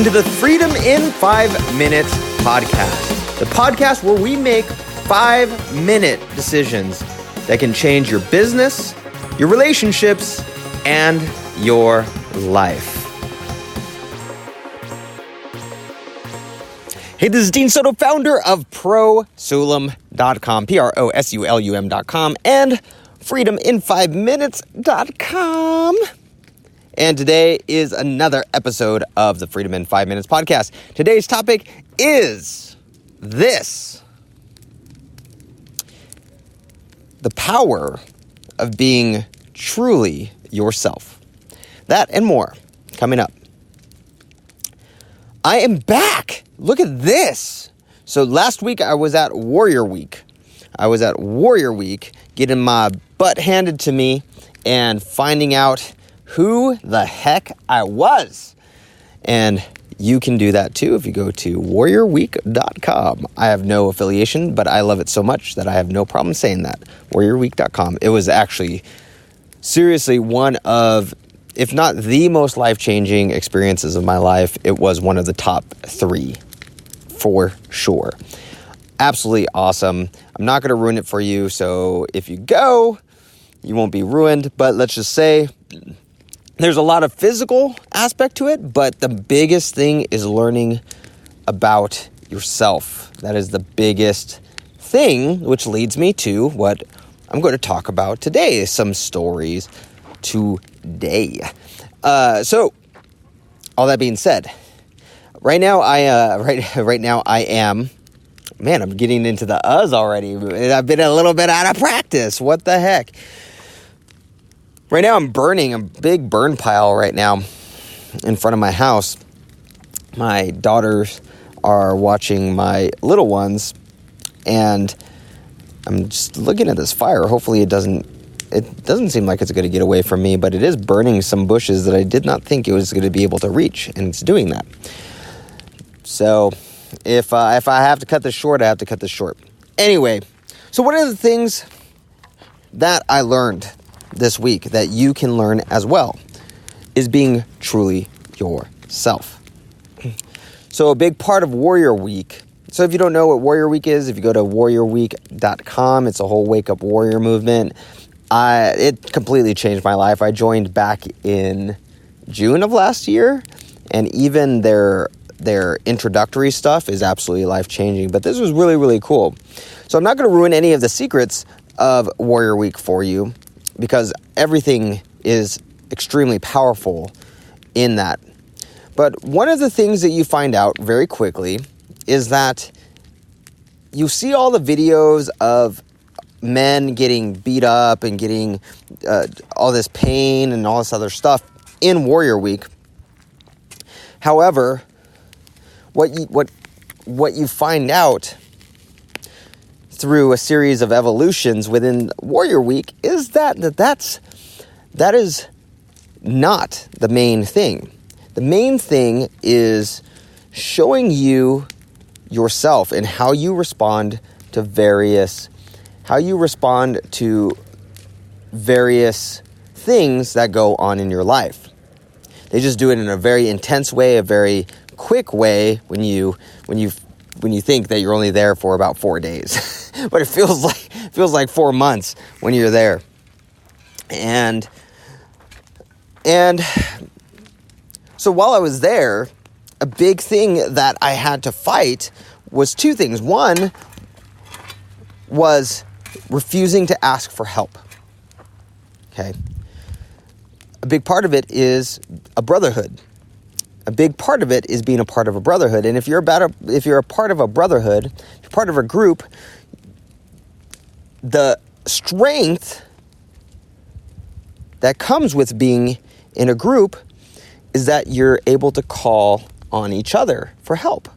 Welcome to the Freedom in 5 Minutes podcast, the podcast where we make 5-minute decisions that can change your business, your relationships, and your life. Hey, this is Dean Soto, founder of ProSulum.com, ProSulum.com, and FreedomIn5Minutes.com. And today is another episode of the Freedom in 5 Minutes podcast. Today's topic is this: the power of being truly yourself. That and more coming up. I am back. Look at this. So last week I was at Warrior Week. Getting my butt handed to me and finding out who the heck I was. And you can do that too if you go to warriorweek.com. I have no affiliation, but I love it so much that I have no problem saying that. warriorweek.com. It was actually seriously one of, if not the most life-changing experiences of my life. It was one of the top 3 for sure. Absolutely awesome. I'm not going to ruin it for you, so if you go, you won't be ruined. But let's just say there's a lot of physical aspect to it, but the biggest thing is learning about yourself. That is the biggest thing, which leads me to what I'm going to talk about today, some stories today. So all that being said, right now I am, man, I'm getting into the uhs already. I've been a little bit out of practice. What the heck? Right now I'm burning a big burn pile right now in front of my house. My daughters are watching my little ones, and I'm just looking at this fire. Hopefully it doesn't seem like it's going to get away from me, but it is burning some bushes that I did not think it was going to be able to reach, and it's doing that. So if I have to cut this short, I have to cut this short. Anyway, so one of the things that I learned this week that you can learn as well is being truly yourself. So a big part of Warrior Week. So if you don't know what Warrior Week is, if you go to warriorweek.com, it's a whole Wake Up Warrior movement. It completely changed my life. I joined back in June of last year, and even their introductory stuff is absolutely life-changing. But this was really, really cool. So I'm not going to ruin any of the secrets of Warrior Week for you, because everything is extremely powerful in that. But one of the things that you find out very quickly is that you see all the videos of men getting beat up and getting all this pain and all this other stuff in Warrior Week. However, what you find out through a series of evolutions within Warrior Week is that is not the main thing. The main thing is showing you yourself and how you respond to various things that go on in your life. They just do it in a very intense way, a very quick way when you think that you're only there for about 4 days. But it feels like 4 months when you're there. And so while I was there, a big thing that I had to fight was 2 things. One was refusing to ask for help. Okay. A big part of it is a brotherhood. A big part of it is being a part of a brotherhood. And if you're a part of a brotherhood, if you're part of a group, the strength that comes with being in a group is that you're able to call on each other for help.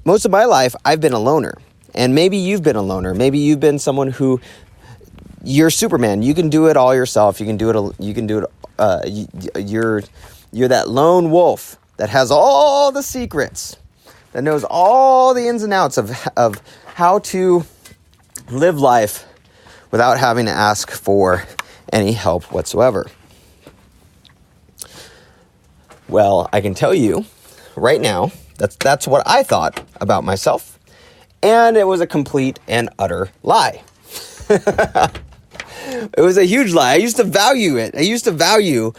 Most of my life, I've been a loner. And maybe you've been a loner. Maybe you've been someone who, you're Superman. You can do it all yourself. You're that lone wolf that has all the secrets, that knows all the ins and outs of how to live life without having to ask for any help whatsoever. Well, I can tell you right now, that's what I thought about myself. And it was a complete and utter lie. It was a huge lie. I used to value it. I used to value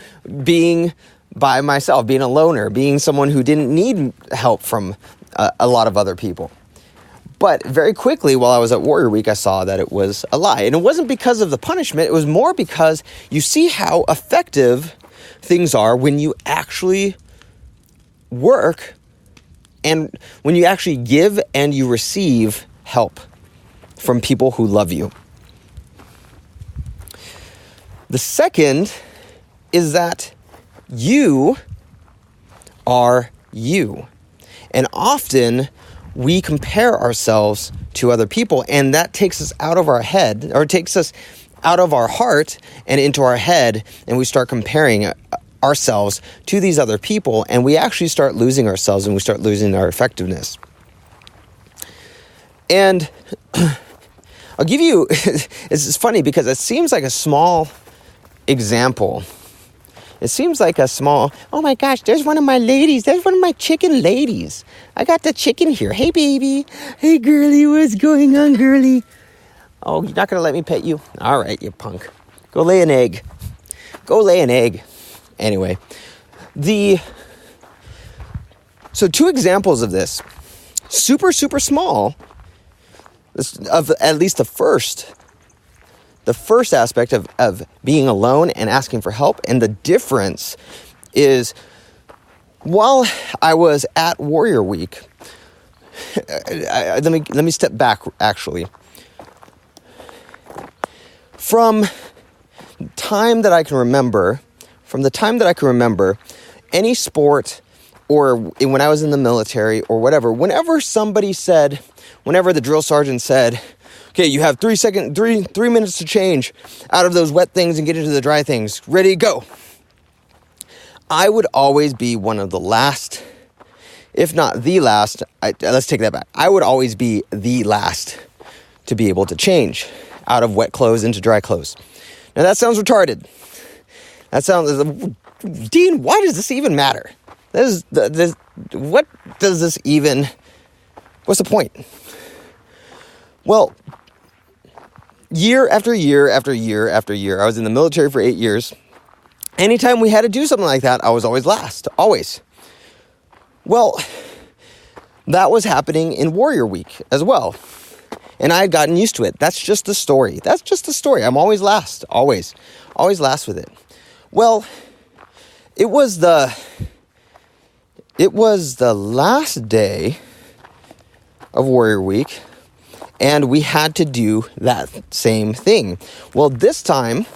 being by myself, being a loner, being someone who didn't need help from a lot of other people. But very quickly, while I was at Warrior Week, I saw that it was a lie. And it wasn't because of the punishment. It was more because you see how effective things are when you actually work and when you actually give and you receive help from people who love you. The second is that you are you. And often we compare ourselves to other people, and that takes us out of our head, or takes us out of our heart and into our head, and we start comparing ourselves to these other people, and we actually start losing ourselves, and we start losing our effectiveness. And I'll give you, it's funny because it seems like a small example. It seems like a small, oh my gosh, there's one of my ladies. There's one of my chicken ladies. I got the chicken here. Hey, baby. Hey, girly. What's going on, girly? Oh, you're not going to let me pet you? All right, you punk. Go lay an egg. Go lay an egg. Anyway, so two examples of this. Super, super small. Of at least the first aspect of being alone and asking for help. And the difference is, while I was at Warrior Week, let me step back, actually. From the time that I can remember, any sport, or when I was in the military or whatever, whenever the drill sergeant said, okay, you have 3 minutes to change out of those wet things and get into the dry things. Ready, go. I would always be one of the last, if not the last. Let's take that back. I would always be the last to be able to change out of wet clothes into dry clothes. Now that sounds retarded. Dean, why does this even matter? What's the point? Well, year after year after year after year, I was in the military for 8 years. Anytime we had to do something like that, I was always last, always. Well, that was happening in Warrior Week as well. And I had gotten used to it. That's just the story. I'm always last, always last with it. Well, it was the last day of Warrior Week, and we had to do that same thing. Well, this time,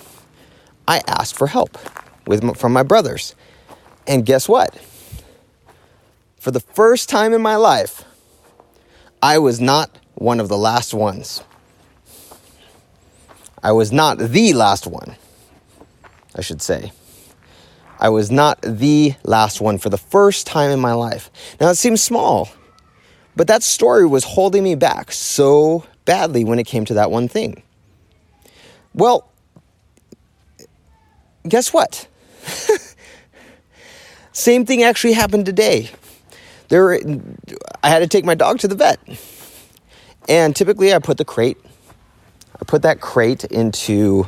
I asked for help from my brothers. And guess what? For the first time in my life, I was not one of the last ones. I was not the last one, I should say. I was not the last one for the first time in my life. Now, it seems small, but that story was holding me back so badly when it came to that one thing. Well, guess what? Same thing actually happened today. I had to take my dog to the vet. And typically I put that crate into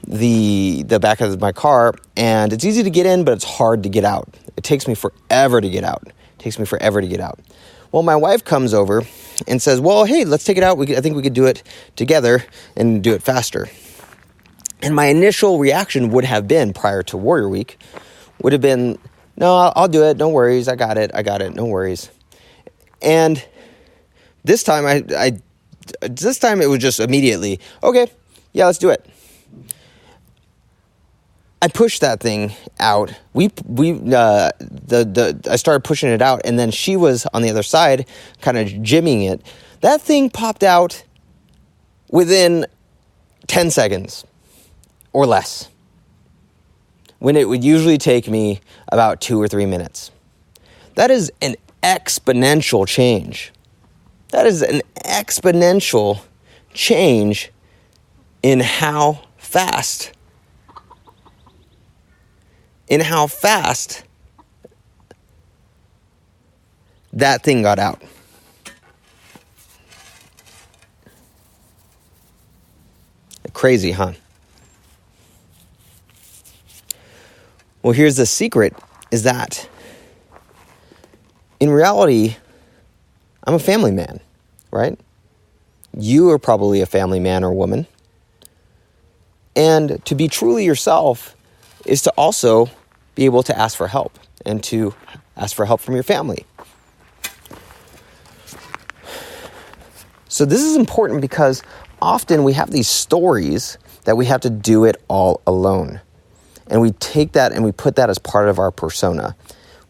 the back of my car, and it's easy to get in, but it's hard to get out. It takes me forever to get out. Well, my wife comes over and says, well, hey, let's take it out. I think we could do it together and do it faster. And my initial reaction would have been, prior to Warrior Week, would have been, no, I'll do it. No worries. I got it. No worries. And this time it was just immediately, okay, yeah, let's do it. I pushed that thing out. I started pushing it out, and then she was on the other side, kind of jimmying it. That thing popped out within 10 seconds or less, when it would usually take me about 2 or 3 minutes. That is an exponential change. That is an exponential change in how fast that thing got out. Crazy, huh? Well, here's the secret, is that in reality, I'm a family man, right? You are probably a family man or woman. And to be truly yourself is to also be able to ask for help and to ask for help from your family. So this is important because often we have these stories that we have to do it all alone. And we take that and we put that as part of our persona.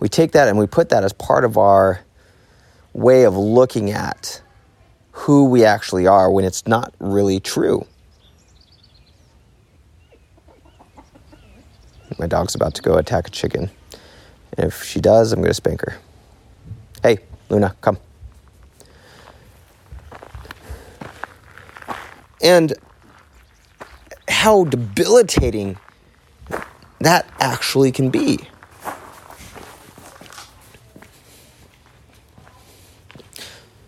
We take that and we put that as part of our way of looking at who we actually are when it's not really true. My dog's about to go attack a chicken. And if she does, I'm going to spank her. Hey, Luna, come. And how debilitating that actually can be.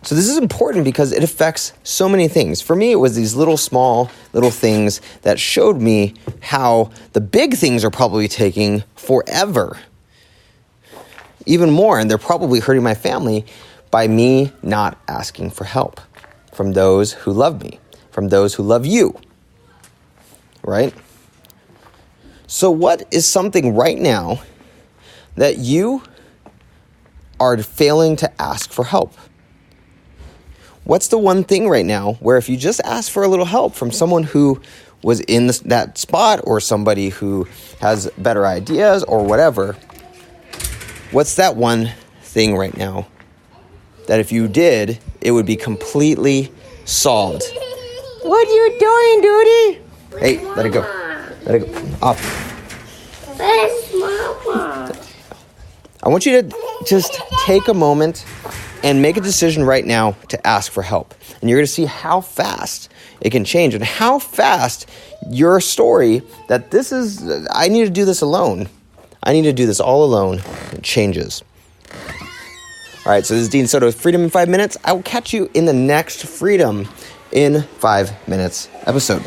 So this is important because it affects so many things. For me, it was these small things that showed me how the big things are probably taking forever. Even more, and they're probably hurting my family by me not asking for help from those who love me, from those who love you, right? So what is something right now that you are failing to ask for help? What's the one thing right now where if you just ask for a little help from someone who was in that spot or somebody who has better ideas or whatever, what's that one thing right now that if you did, it would be completely solved? What are you doing, Duty? Hey, let it go. Let it go. Up. Where's Mama? I want you to just take a moment and make a decision right now to ask for help. And you're going to see how fast it can change and how fast your story that this is, I need to do this alone. I need to do this all alone. It changes. All right, so this is Dean Soto with Freedom in 5 Minutes. I will catch you in the next Freedom in 5 Minutes episode.